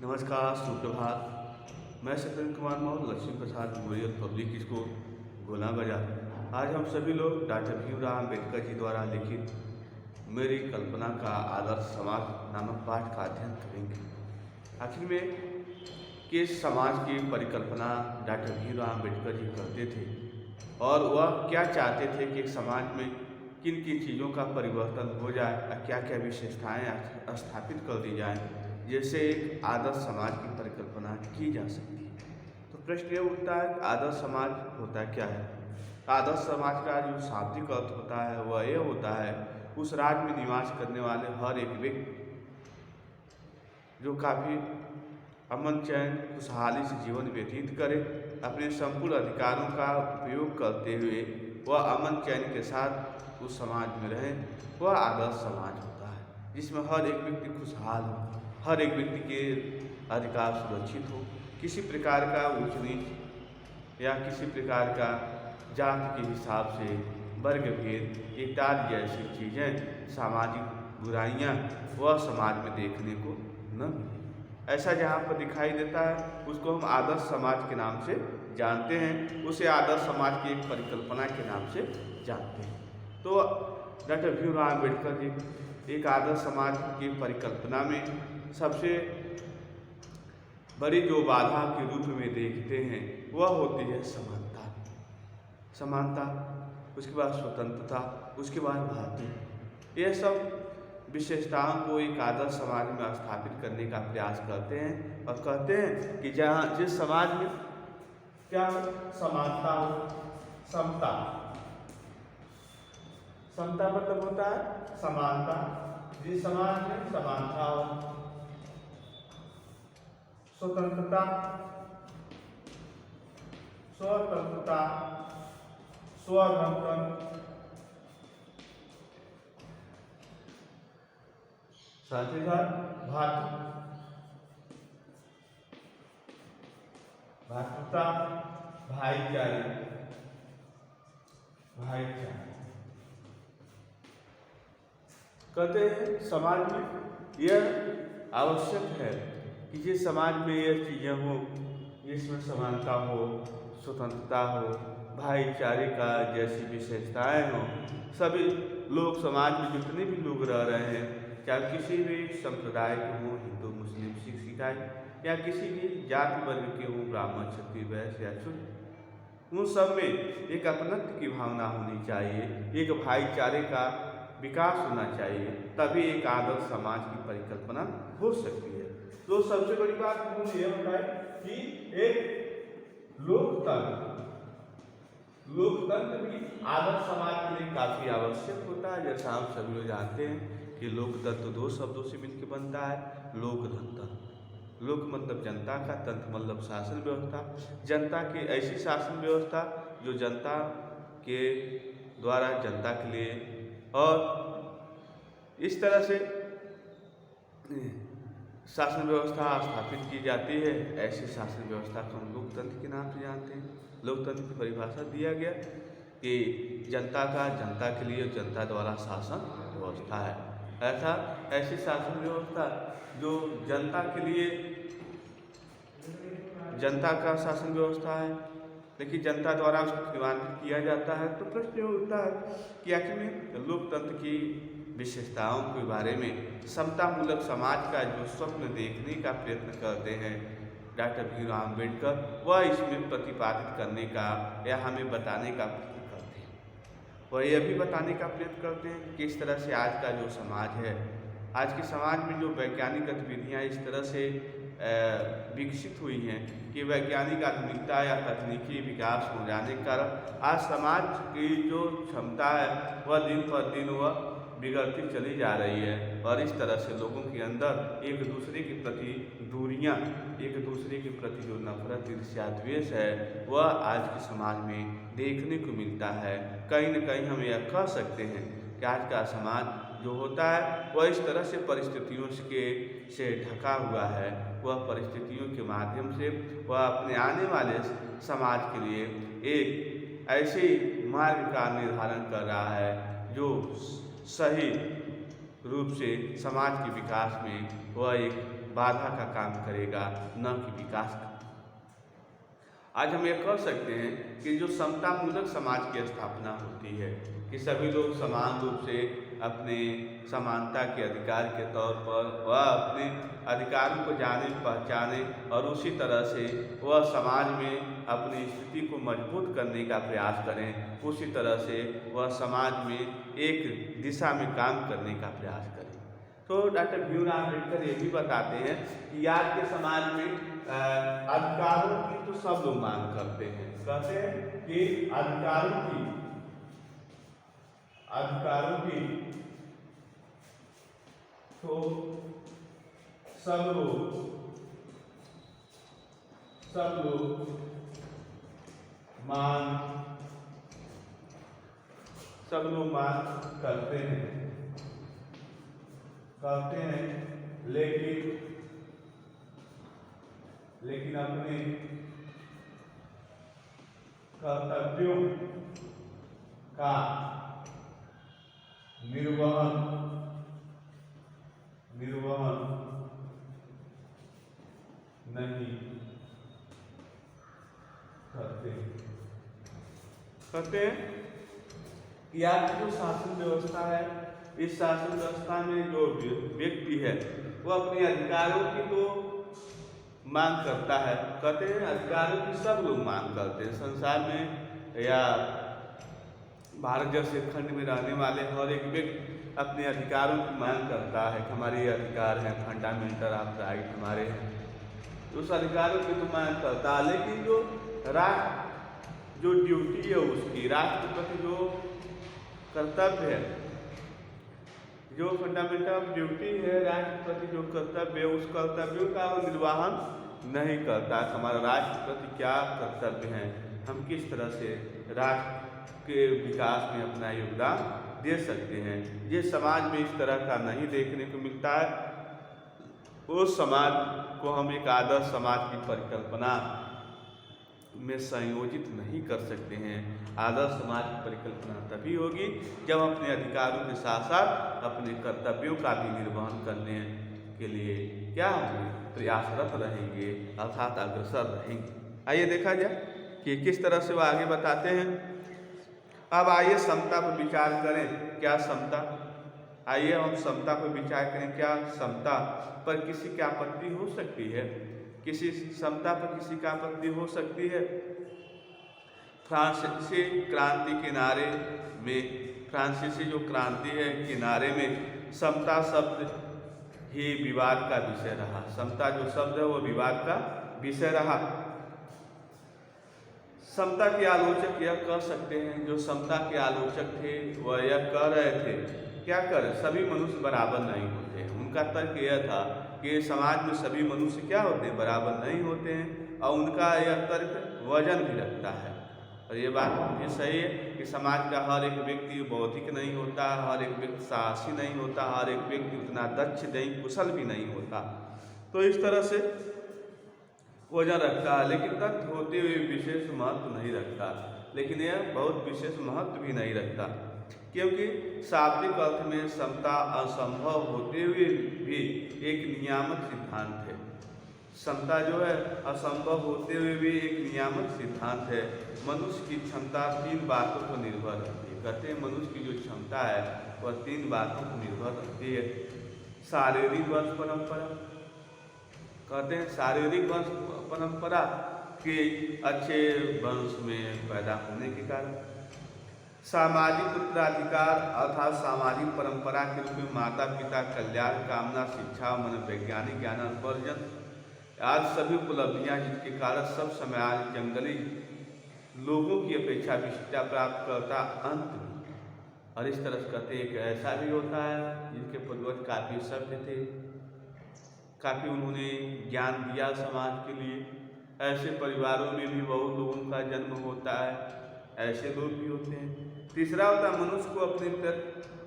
नमस्कार, सुप्रभात। मैं सत्येंद्र कुमार मौर्य, लक्ष्मी प्रसाद मेमोरियल पब्लिक स्कूल, गोला बाजार। आज हम सभी लोग डॉक्टर भीमराव अम्बेडकर जी द्वारा लिखित मेरी कल्पना का आदर्श समाज नामक पाठ का अध्ययन करेंगे। आखिर में किस समाज की परिकल्पना डॉक्टर भीमराव अम्बेडकर जी करते थे और वह क्या चाहते थे कि एक समाज में किन किन चीज़ों का परिवर्तन हो जाए और क्या क्या विशेषताएं स्थापित कर दी जाएं, जैसे एक आदर्श समाज की परिकल्पना की जा सकती है। तो प्रश्न ये उठता है कि आदर्श समाज होता क्या है। आदर्श समाज का जो शाब्दिक अर्थ होता है वह यह होता है उस राज्य में निवास करने वाले हर एक व्यक्ति जो काफ़ी अमन चैन खुशहाली से जीवन व्यतीत करे, अपने संपूर्ण अधिकारों का उपयोग करते हुए वह अमन चैन के साथ उस समाज में रहे, वह आदर्श समाज होता है जिसमें हर एक व्यक्ति खुशहाल हो, हर एक व्यक्ति के अधिकार सुरक्षित हो, किसी प्रकार का ऊंच नीच या किसी प्रकार का जाति के हिसाब से वर्ग भेद इत्यादि जैसी चीज़ें, सामाजिक बुराइयां वह समाज में देखने को न मिले। ऐसा जहाँ पर दिखाई देता है उसको हम आदर्श समाज के नाम से जानते हैं, उसे आदर्श समाज की एक परिकल्पना के नाम से जानते हैं। तो डॉक्टर भीमराव अम्बेडकर जी एक आदर्श समाज की परिकल्पना में सबसे बड़ी जो बाधा के रूप में देखते हैं वह होती है समानता। समानता, उसके बाद स्वतंत्रता, उसके बाद भारतीय, यह सब विशेषताओं को एक आदर्श समाज में स्थापित करने का प्रयास करते हैं और कहते हैं कि जहाँ जिस समाज में क्या समानता हो, समता, समता मतलब होता है समानता, जिस समाज में समानता हो, स्वतंत्रता, स्वतंत्रता, स्वतंत्र, साथ ही साथ भातृता, भाईचारे, कहते हैं समाज में यह आवश्यक है कि जिस समाज में यह चीज़ें हो, जिसमें समानता हो, स्वतंत्रता हो, भाईचारे का जैसी विशेषताएं हो, सभी लोग समाज में जितने भी लोग रह रहे हैं, चाहे किसी भी संप्रदाय के हों, हिंदू मुस्लिम सिख ईसाई या किसी भी जाति वर्ग के हों, ब्राह्मण क्षत्रिय वैश्य या शूद्र, उन सब में एक अपनत्व की भावना होनी चाहिए, एक भाईचारे का विकास होना चाहिए, तभी एक आदर्श समाज की परिकल्पना हो सकती है। तो सबसे बड़ी बात उन्होंने यह बताई कि एक लोकतंत्र भी आदर्श समाज के लिए काफ़ी आवश्यक होता है। जैसा हम सभी लोग जानते हैं कि लोकतंत्र दो शब्दों से मिलकर बनता है, लोकतंत्र। लोक मतलब जनता का, तंत्र मतलब शासन व्यवस्था, जनता की ऐसी शासन व्यवस्था जो जनता के द्वारा जनता के लिए, और इस तरह से शासन व्यवस्था स्थापित की जाती है। ऐसी शासन व्यवस्था को हम लोकतंत्र के नाम से जानते हैं। लोकतंत्र की परिभाषा दिया गया कि जनता का जनता के लिए जनता द्वारा शासन व्यवस्था है। ऐसी शासन व्यवस्था जो जनता के लिए जनता का शासन व्यवस्था है, लेकिन जनता द्वारा उसको क्रियान्वित किया जाता है। तो प्रश्न यह उठता है कि आखिर में लोकतंत्र की विशेषताओं के बारे में समतामूलक समाज का जो स्वप्न देखने का प्रयत्न करते हैं डॉक्टर भीमराव अम्बेडकर, वह इसमें प्रतिपादित करने का या हमें बताने का प्रयत्न करते हैं। वह यह भी बताने का प्रयत्न करते हैं कि किस तरह से आज का जो समाज है, आज के समाज में जो वैज्ञानिक गतिविधियाँ इस तरह से विकसित हुई हैं कि वैज्ञानिक आधुनिकता या तकनीकी विकास हो जाने के कारण आज समाज की जो क्षमता है वह दिन पर दिन वह बिगड़ती चली जा रही है, और इस तरह से लोगों के अंदर एक दूसरे के प्रति दूरियां, एक दूसरे के प्रति जो नफरत ईर्ष्या द्वेष है वह आज के समाज में देखने को मिलता है। कहीं न कहीं हम यह कह सकते हैं कि आज का समाज जो होता है वह इस तरह से परिस्थितियों से ढका हुआ है, वह परिस्थितियों के माध्यम से वह अपने आने वाले समाज के लिए एक ऐसे मार्ग का निर्धारण कर रहा है जो सही रूप से समाज के विकास में वह एक बाधा का काम करेगा, न कि विकास का। आज हम ये कह सकते हैं कि जो समतामूलक समाज की स्थापना होती है कि सभी लोग समान रूप से अपने समानता के अधिकार के तौर पर वह अपने अधिकारों को जाने पहचाने और उसी तरह से वह समाज में अपनी स्थिति को मजबूत करने का प्रयास करें, उसी तरह से वह समाज में एक दिशा में काम करने का प्रयास करें। तो डॉक्टर भीमराव अम्बेडकर ये भी बताते हैं कि आज के समाज में अधिकारों की तो सब लोग मांग करते हैं, कहते हैं कि अधिकारों की तो सब लोग मांग करते हैं लेकिन अपने कर्तव्यों का निर्वहन नहीं करते हैं कि आज की जो शासन व्यवस्था है, इस शासन व्यवस्था में जो व्यक्ति है वो अपने अधिकारों की तो मांग करता है, कहते हैं अधिकारों की सब लोग मांग करते हैं। संसार में या भारत जैसे खंड में रहने वाले हर एक व्यक्ति अपने अधिकारों की मांग करता है कि हमारे ये अधिकार हैं, फंडामेंटल ऑफ राइट हमारे हैं, उस अधिकारों की तो मांग करता है। लेकिन जो राष्ट्र जो ड्यूटी है उसकी, राष्ट्र के प्रति जो कर्तव्य है, जो फंडामेंटल ड्यूटी है राष्ट्र के प्रति जो कर्तव्य है, उस कर्तव्यों का वो निर्वहन नहीं करता। हमारा राष्ट्र के प्रति क्या कर्तव्य हैं, हम किस तरह से राष्ट्र के विकास में अपना योगदान दे सकते हैं, ये समाज में इस तरह का नहीं देखने को मिलता है। उस समाज को हम एक आदर्श समाज की परिकल्पना में संयोजित नहीं कर सकते हैं। आदर्श समाज की परिकल्पना तभी होगी जब हम अपने अधिकारों के साथ साथ अपने कर्तव्यों का भी निर्वहन करने के लिए क्या होंगे, प्रयासरत रहेंगे, अर्थात अग्रसर रहेंगे। आइए देखा जाए कि किस तरह से वो आगे बताते हैं। अब आइए समता पर विचार करें। क्या समता, आइए हम समता पर विचार करें। क्या समता पर किसी की आपत्ति हो सकती है? किसी समता पर किसी का आपत्ति हो सकती है? फ्रांसीसी क्रांति के नारे में, फ्रांसीसी जो क्रांति है के नारे में समता शब्द ही विवाद का विषय रहा। समता जो शब्द है वो विवाद का विषय रहा। समता के आलोचक यह कह सकते हैं, जो समता के आलोचक थे वह यह कह रहे थे, क्या करें, सभी मनुष्य बराबर नहीं होते हैं। उनका तर्क यह था कि समाज में सभी मनुष्य क्या होते हैं, बराबर नहीं होते हैं, और उनका यह तर्क वजन भी रखता है। और ये बात भी सही है कि समाज का हर एक व्यक्ति बौद्धिक नहीं होता, हर एक व्यक्ति साहसी नहीं होता, हर एक व्यक्ति उतना दक्ष नहीं, कुशल भी नहीं होता। तो इस तरह से वजन रखता है, लेकिन तथ्य होते हुए विशेष महत्व नहीं रखता। लेकिन यह बहुत विशेष महत्व भी नहीं रखता, क्योंकि शाब्दिक अर्थ में समता असंभव होते हुए भी एक नियामक सिद्धांत है। समता जो है असंभव होते हुए भी एक नियामक सिद्धांत है। मनुष्य की क्षमता 3 बातों पर निर्भर रहती है। कहते हैं मनुष्य की जो क्षमता है वह 3 बातों पर निर्भर रहती है। शारीरिक वंश परंपरा, कहते हैं शारीरिक वंश परंपरा के अच्छे वंश में पैदा होने के कारण, सामाजिक उत्तराधिकार अर्थात सामाजिक परंपरा के रूप में माता पिता कल्याण कामना शिक्षा मनोवैज्ञानिक ज्ञान अर्जन आज सभी उपलब्धियां जिनके कारण सब समाज जंगली लोगों की अपेक्षा विशिष्टता प्राप्त करता अंत में। और इस तरह से कहते हैं कि ऐसा भी होता है जिनके पूर्वज काफ़ी सभ्य थे, काफ़ी उन्होंने ज्ञान दिया समाज के लिए, ऐसे परिवारों में भी बहुत लोगों का जन्म होता है, ऐसे लोग भी होते हैं। तीसरा होता है मनुष्य को अपने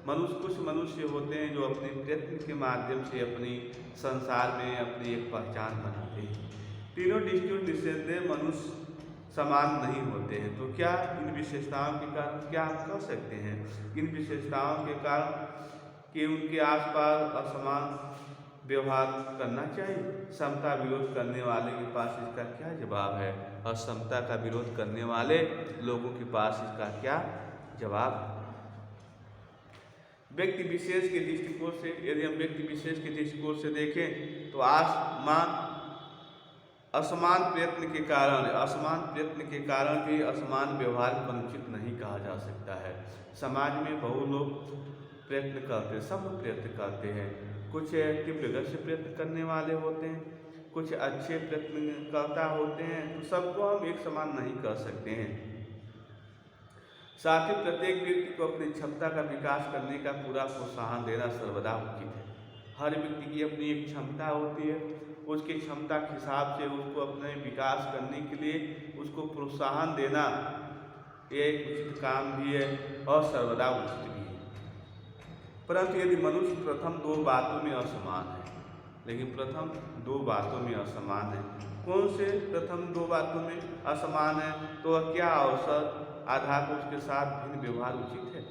कुछ मनुष्य होते हैं जो अपने प्रयत्न के माध्यम से अपनी संसार में अपनी एक पहचान बनाते हैं। तीनों दृष्टियों निस्संदेह मनुष्य समान नहीं होते हैं। तो क्या इन विशेषताओं के कारण क्या हम कह सकते हैं, इन विशेषताओं के कारण कि उनके आसपास असमान व्यवहार करना चाहिए? समता विरोध करने वाले के पास इसका क्या जवाब है? और समता का विरोध करने वाले लोगों के पास इसका क्या जवाब है? व्यक्ति विशेष के दृष्टिकोण से, यदि हम व्यक्ति विशेष के दृष्टिकोण से देखें तो असमान प्रयत्न के कारण भी असमान व्यवहार को अनुचित नहीं कहा जा सकता है। समाज में बहुत लोग प्रयत्न करते हैं, सब लोग प्रयत्न करते हैं। कुछ तीव्र गति से प्रयत्न करने वाले होते हैं, कुछ अच्छे प्रयत्नकर्ता होते हैं, तो सबको हम एक समान नहीं कर सकते हैं। साथ ही प्रत्येक व्यक्ति को अपनी क्षमता का विकास करने का पूरा प्रोत्साहन देना सर्वदा उचित है। हर व्यक्ति की अपनी एक क्षमता होती है, उसकी क्षमता के हिसाब से उसको अपने विकास करने के लिए उसको प्रोत्साहन देना ये एक उचित काम भी है और सर्वदा उचित भी है। परंतु यदि मनुष्य प्रथम दो बातों में असमान है, लेकिन प्रथम दो बातों में असमान है, कौन से प्रथम दो बातों में असमान है? तो वह क्या अवसर आधार पर उसके साथ भिन्न व्यवहार उचित है?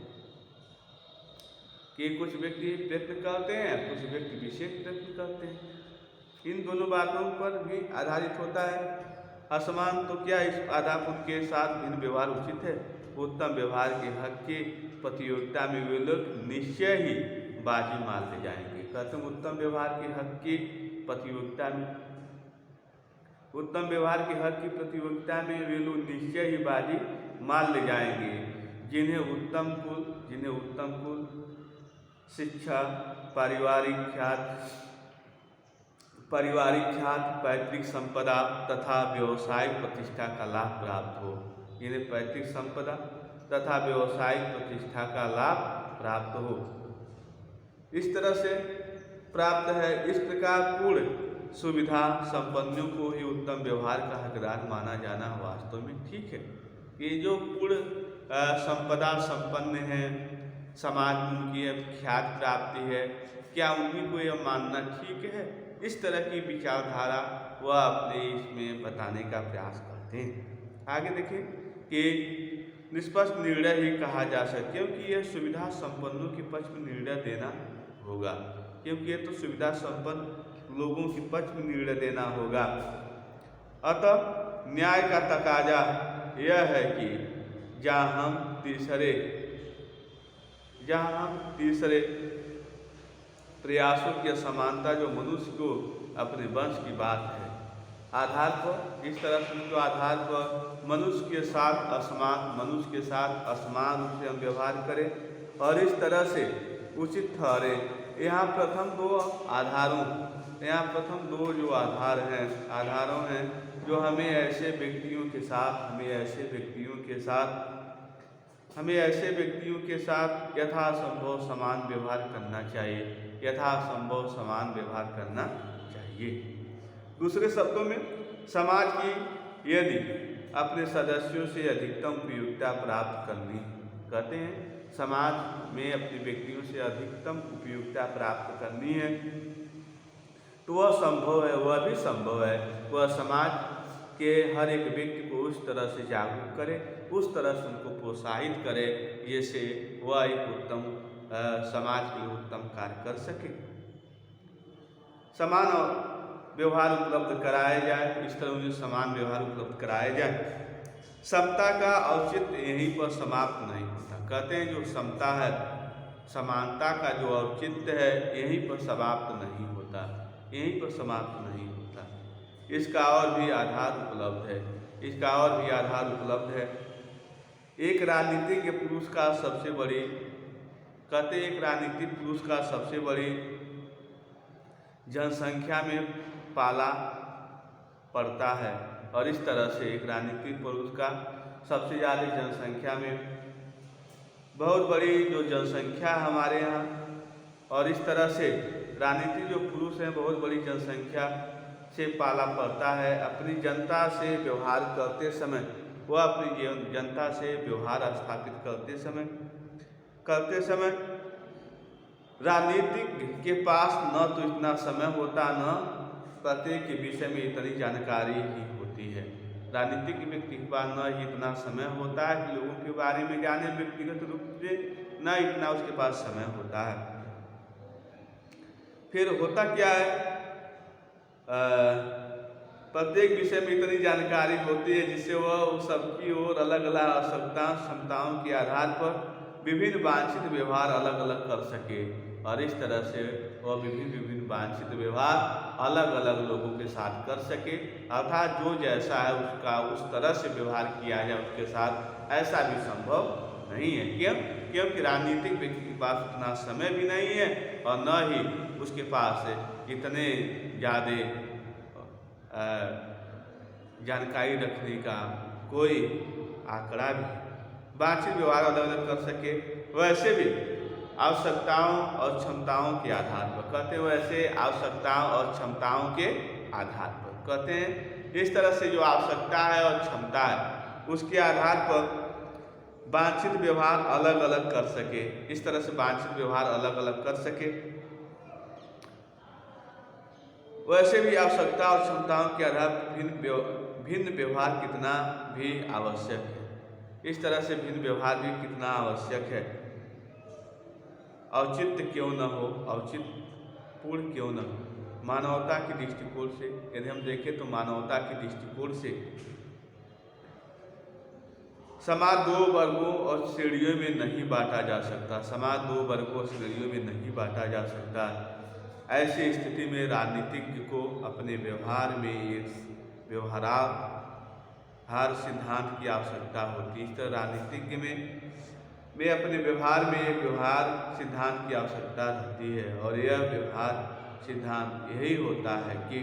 कि कुछ व्यक्ति प्रयत्न करते हैं, कुछ व्यक्ति विशेष प्रयत्न करते हैं। इन दोनों बातों पर भी आधारित होता है असमान, तो क्या इस आधार पर उनके साथ भिन्न व्यवहार उचित है? उत्तम व्यवहार के हक की प्रतियोगिता में वे लोग निश्चय ही बाजी मार ले जाएंगे। कहते हैं उत्तम व्यवहार के हक की प्रतियोगिता में, उत्तम व्यवहार के हक की प्रतियोगिता में वे लोग निश्चय ही बाजी मार ले जाएंगे। जिन्हें उत्तम कुल, शिक्षा, पारिवारिक ख्याति, पैतृक संपदा तथा व्यवसायिक प्रतिष्ठा का लाभ प्राप्त हो। इन्हें पैतृक संपदा तथा व्यवसायिक प्रतिष्ठा का लाभ प्राप्त हो, इस तरह से प्राप्त है। इस प्रकार पूर्ण सुविधा संपन्नों को ही उत्तम व्यवहार का हकदार माना जाना वास्तव में ठीक है। ये जो पूर्ण संपदा संपन्न है, समाज में उनकी ख्याति प्राप्ति है, क्या उन्हीं को यह मानना ठीक है? इस तरह की विचारधारा वह अपने इसमें बताने का प्रयास करते हैं। आगे देखें कि निष्पक्ष निर्णय ही कहा जा सकता, क्योंकि यह सुविधा संपन्नों के पक्ष में निर्णय देना होगा, क्योंकि यह तो सुविधा संपन्न लोगों के पक्ष में निर्णय देना होगा। अतः न्याय का तकाजा यह है कि जहाँ हम तीसरे प्रयासों की असमानता जो मनुष्य को अपने वंश की बात है आधार पर, जिस तरह से जो आधार पर मनुष्य के साथ असमान रूप से हम व्यवहार करें और इस तरह से उचित ठहरे। यहाँ प्रथम दो जो आधारों हैं जो हमें ऐसे व्यक्तियों के साथ यथासंभव समान व्यवहार करना चाहिए। दूसरे शब्दों में, समाज की यदि अपने सदस्यों से अधिकतम उपयोगिता प्राप्त करनी, कहते हैं समाज में अपने व्यक्तियों से अधिकतम उपयोगिता प्राप्त करनी है, तो वह भी संभव है। वह समाज के हर एक व्यक्ति को उस तरह से जागरूक करे, उस तरह से उनको प्रोत्साहित करे, जैसे वह एक उत्तम समाज के लिए उत्तम कार्य कर सके। समान व्यवहार उपलब्ध कराया जाए, इस तरह उन्हें समान व्यवहार उपलब्ध कराया जाए। समता का औचित्य यहीं पर समाप्त नहीं होता। कहते हैं जो समता है, समानता का जो औचित्य है यहीं पर समाप्त नहीं होता। इसका और भी आधार उपलब्ध है। एक राजनीतिक पुरुष का सबसे बड़ी जनसंख्या में पाला पड़ता है, और इस तरह से एक राजनीतिक पुरुष का सबसे ज़्यादा जनसंख्या में बहुत बड़ी जो जनसंख्या हमारे यहाँ, और इस तरह से राजनीतिक जो पुरुष हैं बहुत बड़ी जनसंख्या से पाला पड़ता है। अपनी जनता से व्यवहार करते समय, वह अपनी जनता से व्यवहार स्थापित करते समय राजनीतिक के पास न तो इतना समय होता, न प्रत्येक के विषय में इतनी जानकारी ही होती है। राजनीतिक व्यक्ति के पास न ही इतना समय होता है कि लोगों के बारे में जाने, व्यक्तिगत रूप से न इतना उसके पास समय होता है। फिर होता क्या है, प्रत्येक विषय में इतनी जानकारी होती है जिससे वह सबकी ओर अलग अलग आवश्यकताओं क्षमताओं के आधार पर विभिन्न वांछित व्यवहार अलग अलग कर सके, और इस तरह से वह विभिन्न विभिन्न वांछित व्यवहार अलग अलग लोगों के साथ कर सके, अर्थात जो जैसा है उसका उस तरह से व्यवहार किया जाए उसके साथ, ऐसा भी संभव नहीं है। क्यों? क्योंकि राजनीतिक व्यक्ति के पास उतना समय भी नहीं है और न ही उसके पास इतने ज़्यादा जानकारी रखने का कोई आंकड़ा भी। वांछित व्यवहार अलग अलग कर सके, वैसे भी आवश्यकताओं और क्षमताओं के आधार पर कहते हैं, वैसे आवश्यकताओं और क्षमताओं के आधार पर कहते हैं, इस तरह से जो आवश्यकता है और क्षमता है उसके आधार पर वांछित व्यवहार अलग अलग कर सके, इस तरह से वांछित व्यवहार अलग अलग कर सके, वैसे भी आवश्यकता और क्षमताओं के आधार पर भिन्न व्यवहार कितना भी आवश्यक है, इस तरह से भिन्न व्यवहार भी कितना आवश्यक है। औचित्य क्यों न हो, औचित्यपूर्ण क्यों न हो, मानवता के दृष्टिकोण से यदि हम देखें तो मानवता के दृष्टिकोण से समाज दो वर्गों और श्रेणियों में नहीं बांटा जा सकता, समाज दो वर्गों और श्रेणियों में नहीं बांटा जा सकता। ऐसी स्थिति में राजनीतिज्ञ को अपने व्यवहार में एक व्यवहार सिद्धांत की आवश्यकता होती है। इस तरह राजनीतिज्ञ में अपने व्यवहार में एक व्यवहार सिद्धांत की आवश्यकता रहती है, और यह व्यवहार सिद्धांत यही होता है कि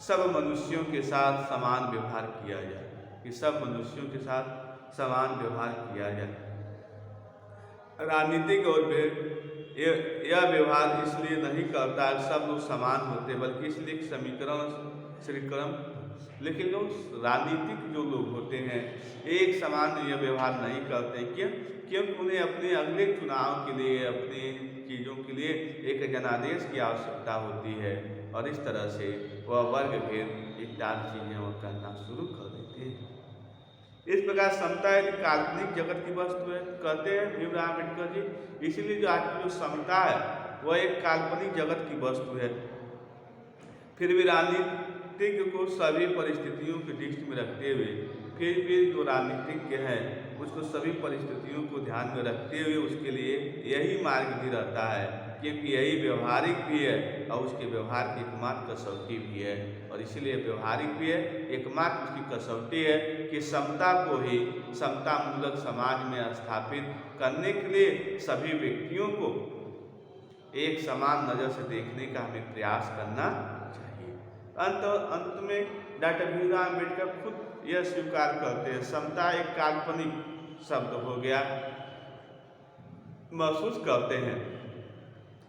सब मनुष्यों के साथ समान व्यवहार किया जाए, कि सब मनुष्यों के साथ समान व्यवहार किया जाए। राजनीतिक और यह व्यवहार इसलिए नहीं करता है सब लोग समान होते, बल्कि इसलिए श्रीक्रम, लेकिन लोग राजनीतिक जो लोग होते हैं एक समान यह व्यवहार नहीं करते। क्योंकि उन्हें अपने अगले चुनाव के लिए, अपने चीज़ों के लिए एक जनादेश की आवश्यकता होती है, और इस तरह से वह वर्ग भेद इत्यादि चीज़ें वह करना शुरू कर देते हैं। इस प्रकार समता एक काल्पनिक जगत की वस्तु है, कहते हैं भीमराव अम्बेडकर जी, इसीलिए जो आज की जो समता है वह एक काल्पनिक जगत की वस्तु है। फिर भी राजनीतिज्ञ को सभी परिस्थितियों की दृष्टि में रखते हुए, फिर भी जो राजनीतिज्ञ है उसको सभी परिस्थितियों को ध्यान में रखते हुए उसके लिए यही मार्ग भी रहता है, क्योंकि यही व्यवहारिक भी है और उसके व्यवहार की एकमात्र कसौटी भी है, और इसीलिए व्यवहारिक भी है, एकमात्र उसकी कसौटी है कि समता को ही समतामूलक समाज में स्थापित करने के लिए सभी व्यक्तियों को एक समान नज़र से देखने का हमें प्रयास करना चाहिए। अंत में डॉक्टर भीमराव अम्बेडकर खुद यह स्वीकार करते हैं, समता एक काल्पनिक शब्द हो गया। महसूस करते हैं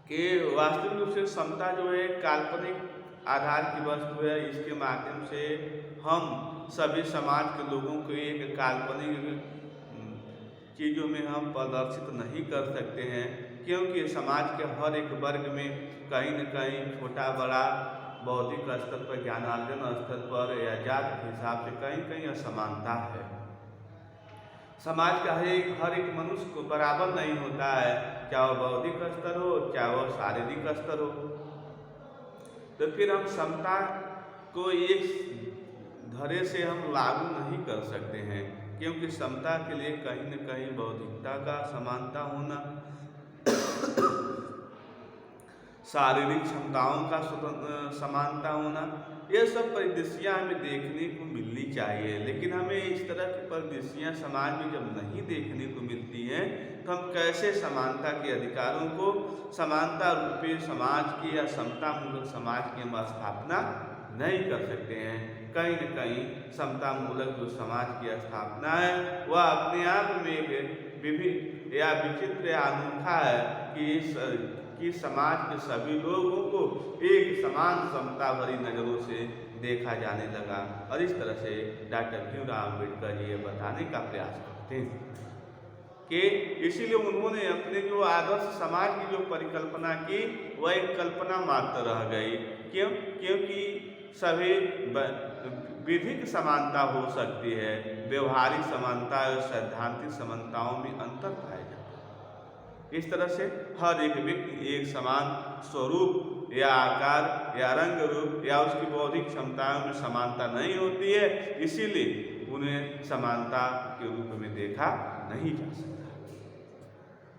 कि वास्तविक रूप से समता जो है काल्पनिक आधार की वस्तु है, इसके माध्यम से हम सभी समाज के लोगों को एक काल्पनिक चीज़ों में हम प्रदर्शित नहीं कर सकते हैं, क्योंकि समाज के हर एक वर्ग में कहीं न कहीं छोटा बड़ा बौद्धिक स्तर पर, ज्ञानार्जन स्तर पर या जाति के हिसाब से कहीं कहीं असमानता है। समाज का हर एक मनुष्य को बराबर नहीं होता है, चाहे वह बौद्धिक स्तर हो चाहे वह शारीरिक स्तर हो। तो फिर हम समता को एक धरे से हम लागू नहीं कर सकते हैं, क्योंकि समता के लिए कहीं न कहीं बौद्धिकता का समानता होना, शारीरिक क्षमताओं का समानता होना, यह सब परिदृश्याँ हमें देखने को मिलनी चाहिए। लेकिन हमें इस तरह की परिदृश्याँ समाज में जब नहीं देखने को मिलती हैं तो हम कैसे समानता के अधिकारों को समानता रूपी समाज की या समतामूलक समाज की हम स्थापना नहीं कर सकते हैं। कहीं न कहीं समतामूलक जो समाज की स्थापना है वह अपने आप में विभिन्न या विचित्र या अनोखा है कि समाज के सभी लोगों को एक समान समता भरी नज़रों से देखा जाने लगा, और इस तरह से डॉक्टर भीमराव अम्बेडकर जी ये बताने का प्रयास करते हैं कि इसीलिए उन्होंने अपने जो आदर्श समाज की जो परिकल्पना की वह एक कल्पना मात्र रह गई। क्योंकि सभी विधिक समानता हो सकती है, व्यवहारिक समानता और सैद्धांतिक समानताओं में अंतर पाया जाता है। इस तरह से हर एक व्यक्ति एक समान स्वरूप, या आकार या रंग रूप या उसकी बौद्धिक क्षमताओं में समानता नहीं होती है, इसीलिए उन्हें समानता के रूप में देखा नहीं जा सकता।